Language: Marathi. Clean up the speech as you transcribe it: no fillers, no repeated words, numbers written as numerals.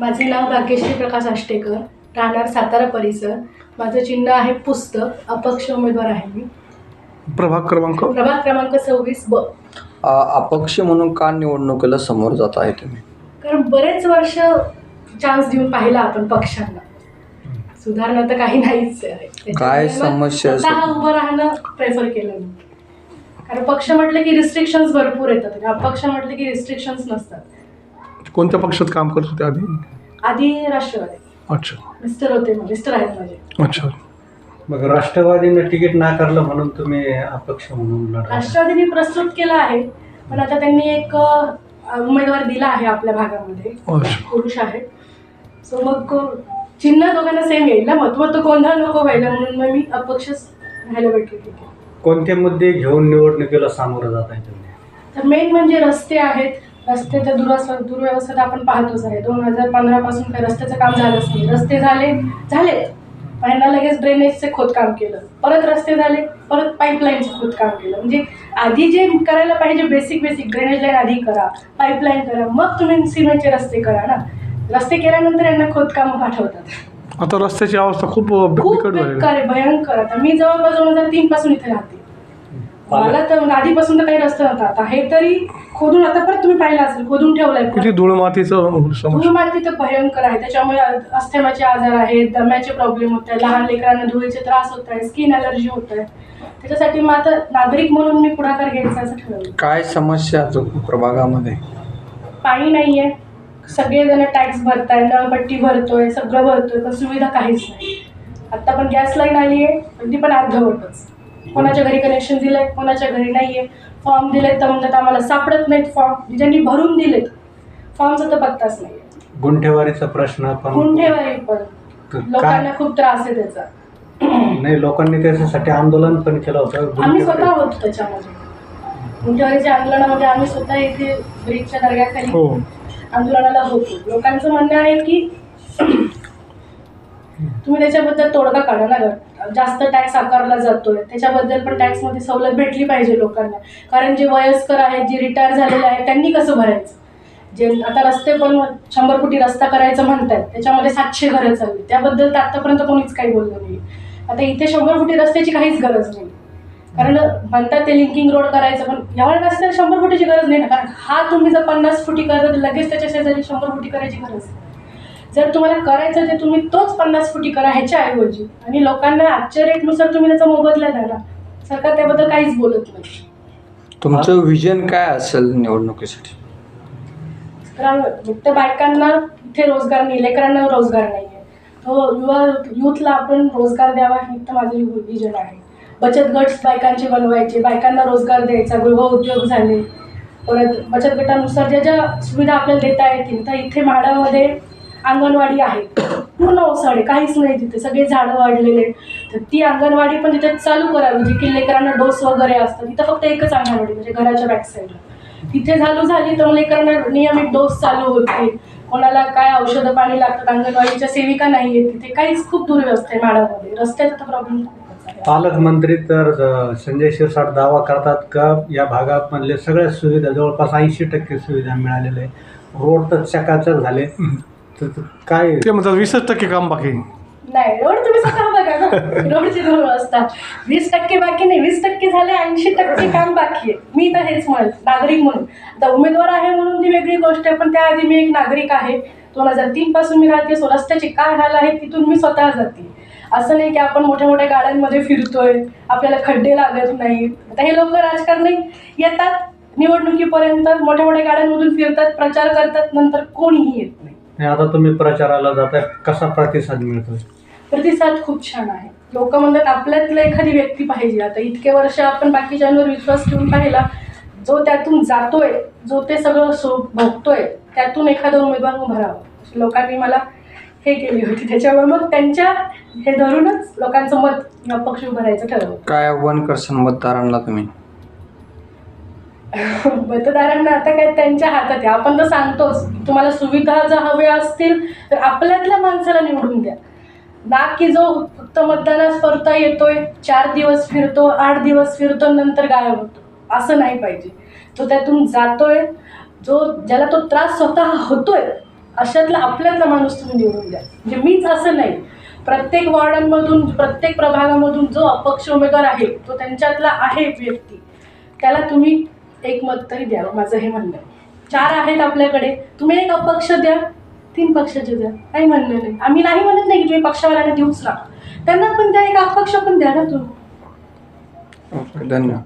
माझे नाव भाग्यश्री प्रकाश आष्टेकर, राहणार सातारा परिसर. माझं चिन्ह आहे पुस्तक. अपक्ष उमेदवार आहे मी. प्रभाग क्रमांक 26B. अपक्ष म्हणून का निवडणुकीला समोर जात आहे तुम्ही? कारण बरेच वर्ष चान्स देऊन पाहिला आपण पक्षांना, सुधारणा तर काही नाहीच आहे. काय समस्या स्वतः उभं राहणं प्रेफर केलं मी. कारण पक्ष म्हटलं की रिस्ट्रिक्शन्स भरपूर येतात आणि अपक्ष म्हटलं की रिस्ट्रिक्शन्स नसतात. कोणत्या पक्षात काम करत होते आधी राष्ट्रवादी. अच्छा मिस्टर होते, मिस्टर आहेत माझे. अच्छा. मग राष्ट्रवादीने तिकीट नाकारलं म्हणून तुम्ही अपक्ष म्हणून लढा? राष्ट्रवादीने प्रस्तुत केलं आहे, पण आता त्यांनी एक उमेदवार दिला आहे आपल्या भागामध्ये, पुरुष आहे. सो मग चिन्ह दोघांना सेम येईल ना, मग तो गोंधळ नको व्हायला म्हणून मग मी अपक्षच राहायला भेटले. कोणते मुद्दे घेऊन निवडणुकीला सामोरं जात आहे तुम्ही? तर मेन म्हणजे रस्ते आहेत. रस्त्याच्या दुर्व्यवस्था आपण पाहतोच आहे. 2015 पासून काही रस्त्याचं काम झालंच नाही. रस्ते झाले पहिल्यांदा लगेच ड्रेनेजचे खोदकाम केलं, परत रस्ते झाले, परत पाईपलाईनचं खोदकाम केलं. म्हणजे आधी जे करायला पाहिजे बेसिक ड्रेनेज लाईन आधी करा, पाईपलाईन करा, मग तुम्ही सिमेंटचे रस्ते करा ना. रस्ते केल्यानंतर यांना खोदकाम पाठवतात. आता रस्त्याची अवस्था खूप बेकार आहे, भयंकर. आता मी जवळपास 2003 पासून इथे राहते. मला तर आधीपासून तर काही रस्ता नव्हता. आता हे तरी खोदून, आता परत तुम्ही पाहिलं असेल खोदून ठेवलंय. किती धूळ माती तर भयंकर आहे. त्याच्यामुळे अस्थमाचे आजार आहेत, दम्याचे प्रॉब्लेम होत आहे, लहान लेकरांना धुळीचे त्रास होत आहे, स्किन अलर्जी होत आहे. त्याच्यासाठी मग आता नागरिक म्हणून मी पुढाकार घ्यायचा असं ठरवलं. काय समस्या प्रभागामध्ये? पाणी नाहीये, सगळेजण टॅक्स भरताय, नळपट्टी भरतोय, सगळं भरतोय, पण सुविधा काहीच नाही. आता पण गॅस लाईन आली आहे, ती पण अर्धवटच. कोणाच्या घरी कनेक्शन दिलंय, कोणाच्या घरी नाहीये. फॉर्म दिलेत तर म्हणतात आम्हाला सापडत नाहीत फॉर्म. ज्यांनी भरून दिलेत फॉर्मचा तर पत्ताच नाही. गुंठेवारीचा प्रश्न पण, गुंठेवारी पण लोकांना खूप त्रास आहे त्याचा. नाही, लोकांनी त्याच्यासाठी आंदोलन पण केलं होतं. आम्ही स्वतः होतो त्याच्यामध्ये. गुंठेवारीच्या आंदोलनामध्ये आम्ही स्वतः इथे ब्रिजच्या दर्ग्याखाली आंदोलनाला होतो. लोकांचं म्हणणं आहे की तुम्ही त्याच्याबद्दल तोडगा काढा ना. जास्त टॅक्स आकारला जातोय, त्याच्याबद्दल पण टॅक्समध्ये सवलत भेटली पाहिजे लोकांना. कारण जे वयस्कर आहेत, जे रिटायर झालेले आहेत, त्यांनी कसं भरायचं? जे आता रस्ते पण 100 कोटी रस्ता करायचं म्हणतात, त्याच्यामध्ये 700 घरं चालली. त्याबद्दल तर आतापर्यंत कोणीच काही बोललं नाही. आता इथे 100 कोटी रस्त्याची काहीच गरज नाही. कारण म्हणतात ते लिंकिंग रोड करायचं, पण एवढ्या रस्त्याला 100 कोटीची गरज नाही ना. कारण हा तुम्ही जर 50 फुटी करता तर लगेच त्याच्या शेजारी 100 फुटी करायची गरज नाही. जर तुम्हाला करायचं तर तुम्ही तोच 50 फुटी करा ह्याच्याऐवजी, आणि लोकांना आजच्या रेटनुसार तुम्ही त्याचा मोबदला द्या ना. सरकार त्याबद्दल काहीच बोलत नाही. तुमचं विजन काय असेल निवडणुकीसाठी? कारण फक्त बायकांना इथे रोजगार नाही, लेकरांना रोजगार नाही आहे. तो युथला आपण रोजगार द्यावा ही तर माझं विजन आहे. बचत गट बायकांचे बनवायचे, बायकांना रोजगार द्यायचा, गृह उद्योग झाले. परत बचत गटानुसार ज्या ज्या सुविधा आपल्याला देता येतील. तर इथे म्हाडामध्ये अंगणवाडी आहे, पूर्ण ओसाडे, काहीच नाही तिथे, सगळे झाडं वाढलेले. तर ती अंगणवाडी पण तिथे चालू करावी, जे की लेकरांना डोस वगैरे असतात. तिथं फक्त एकच अंगणवाडी म्हणजे घराच्या बॅक साईडला. तिथे झाली तर लेकरांना नियमित डोस चालू होते. कोणाला काय औषधं पाणी लागतात, अंगणवाडीच्या सेविका नाही आहेत तिथे. काहीच खूप दुर्व्यवस्था आहे म्हाडामध्ये. रस्त्याचा तर प्रॉब्लेम खूपच आहे. पालकमंत्री तर संजय शिरसाट दावा करतात का या भागामधले सगळ्या सुविधा, जवळपास 80% सुविधा मिळालेल्या आहे. रोड तर चकाचक झाले. काय ते म्हणतात 20% काम बाकी नाही. रोड तुम्ही स्वतः बघा ना, रोडची दुर्व्यवस्था 20% बाकी नाही, 20% झाले, 80% काम बाकी आहे. मी तर हेच म्हणत, नागरिक म्हणून. आता उमेदवार आहे म्हणून ती वेगळी गोष्ट आहे, पण त्याआधी मी एक नागरिक आहे. 2003 पासून मी राहते. सो रस्त्याचे काय हाल आहे तिथून मी स्वतः जाते. असं नाही की आपण मोठ्या मोठ्या गाड्यांमध्ये फिरतोय, आपल्याला खड्डे लागत नाहीत. आता हे लोक राजकारणी येतात निवडणुकीपर्यंत, मोठ्या मोठ्या गाड्यांमधून फिरतात, प्रचार करतात, नंतर कोणीही येत नाही. आता तुम्ही प्रचाराला जाताय, कसा प्रतिसाद मिळतोय? प्रतिसाद खूप छान आहे. लोक म्हणतात आपल्यातलं एखादी व्यक्ती पाहिजे. आता इतके वर्ष आपण बाकीच्यांवर विश्वास ठेवून पाहिला, जो त्यातून जातोय, जो ते सगळं भोगतोय, त्यातून एखादा उमेदवार उभा राहावा. लोकांनी मला हे केली होती, त्याच्यामुळे मग त्यांच्या हे धरूनच लोकांचं मत अपक्ष उभं राहायचं ठरवलं. काय आव्हान करसान मतदारांना तुम्ही? मतदारांना आता काय त्यांच्या हातात आहे. आपण तर सांगतोच, तुम्हाला सुविधा जर हव्या असतील तर आपल्यातल्या माणसाला निवडून द्या. ना की जो फक्त मतदानास परता येतोय, 4 दिवस फिरतो, 8 दिवस फिरतो, नंतर गायब होतो. असं नाही पाहिजे. तो त्यातून जातोय, ज्याला तो त्रास स्वतः होतोय अशातला आपल्यातला माणूस तुम्ही निवडून द्या. म्हणजे मीच असं नाही, प्रत्येक वॉर्डांमधून प्रत्येक प्रभागामधून जो अपक्ष उमेदवार आहे तो त्यांच्यातला आहे व्यक्ती, त्याला तुम्ही एक मत तरी द्यावं, माझं हे म्हणणं आहे. 4 आहेत आपल्याकडे, तुम्ही एक अपक्ष द्या, 3 पक्षाचे द्या, काही म्हणणं नाही. आम्ही नाही म्हणत नाही की तुम्ही पक्षावाल्यांना देऊच ना, त्यांना पण द्या, एक अपक्ष पण द्या ना तुम्ही. ओके, धन्यवाद.